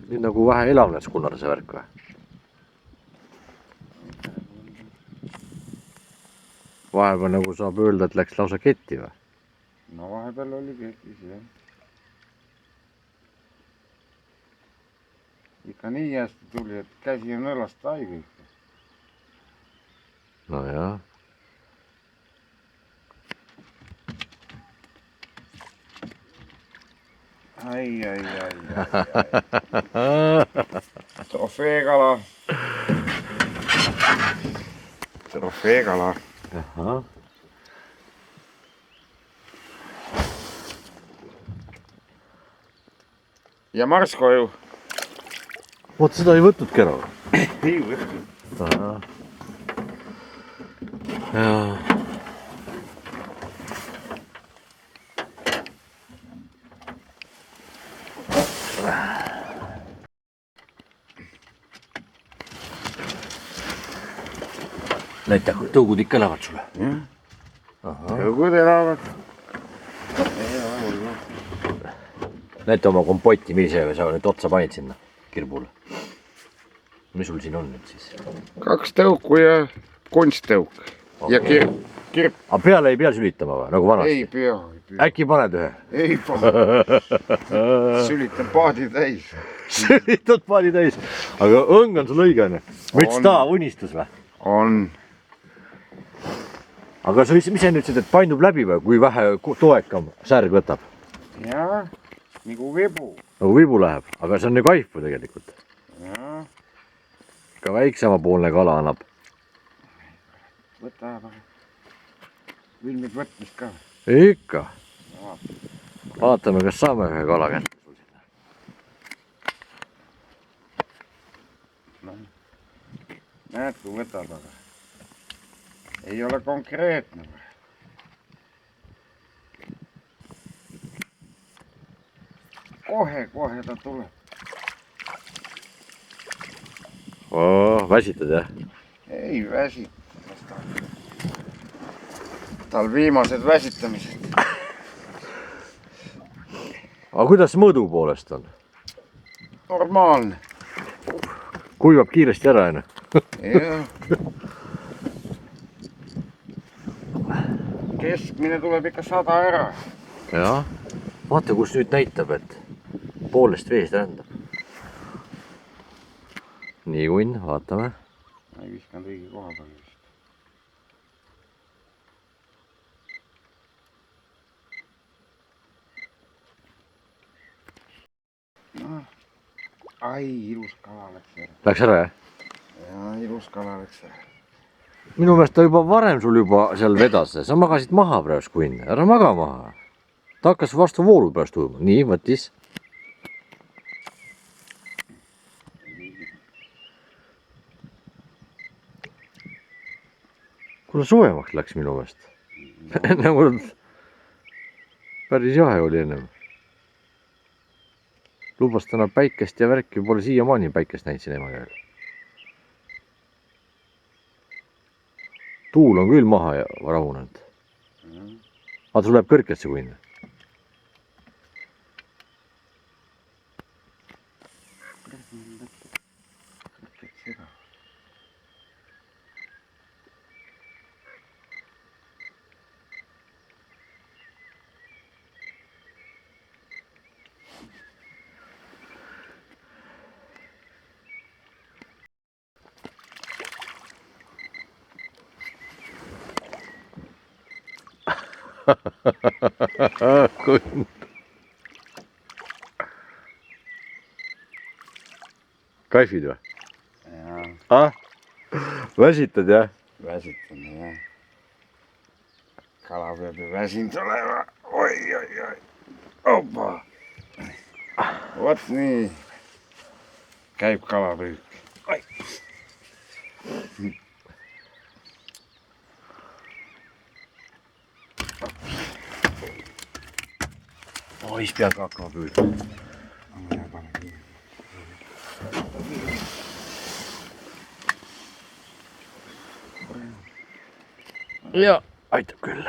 Nüüd nagu vähe elavnes Gunnar see värk või? Vahepeal nagu saab öelda, et läks lausa ketti või? No vahepeal oli ketis, jah. Ikka nii hästi tuli, et käsi on õlast haige ikka. No jah. Ai. Trofeekala. Trofeekala. Ahah. Ja marss koju. Oot, seda ei võtnudki ära või? Ei võtnud. Jaa. Näita, kui tõugud ikka elavad sulle. Tõugud elavad. Näita oma kompotti, millisega sa nüüd otsa panid sinna kirbule. Mis sul siin on nüüd siis? 2 tõuku ja kunsttõuk. Ja kirp. Aga peale ei pea sülitama või, nagu vanasti? Ei pea. Äkki paned ühe? Ei pane. Sülitan paadi täis. Sülitad paadi täis. Aga õng on sul õige, on ju? Võts ta unistus või? On. Aga sa mis sa nüüd ütlesid, et paindub läbi või, kui vähe toekam särg võtab? Jaa, nagu vibu. Nagu vibu läheb, aga see on ju kaifu tegelikult. Jaa. Ka väiksema poolne kala annab. Võta aga. Vilmid võtmist ka. Ikka. Vaatame, kas saame ühe kala kätte sul sinna. Näed, kui võtad aga. Ei ole konkreetne. Kohe ta tuleb. Väsitad jah? Ei väsita. Tal viimased väsitamised. Aga kuidas mõõdu poolest on? Normaalne. Kuivab kiiresti ära, enne? Jah. Keskmine tuleb ikka 100 ära. Jah. Vaata, kus nüüd näitab, et poolest veest rändab. Nii kunn, vaatame. Ma ei viskanud õige koha peal vist. No. Ai, ilus kala läks ära. Läks ära, jah? Jaa, ilus kala läks ära. Minu meelest ta juba varem sul juba seal vedas. Sa magasid maha praegu kunn. Ära maga maha. Ta hakkas vastu voolu praegu tujuma. Nii, võttis. Kuule soojemaks läks minu meelest. Nagu päris jahe oli ennem. Lubas täna päikest ja värki. Pole siiamaani päikest näinud siin ema käel. Tuul on küll maha ja rahunenud. Aga sul läheb kõrkesse kunn. Kunn. Kaifid või? Jaa. Väsitad jah? Väsitan, jah. Kala peab ju väsinud olema. Oi. Opa. Vot nii. Käib kalapüük. Oi. Siis pead ka hakkama püüdma. Ja aitab küll.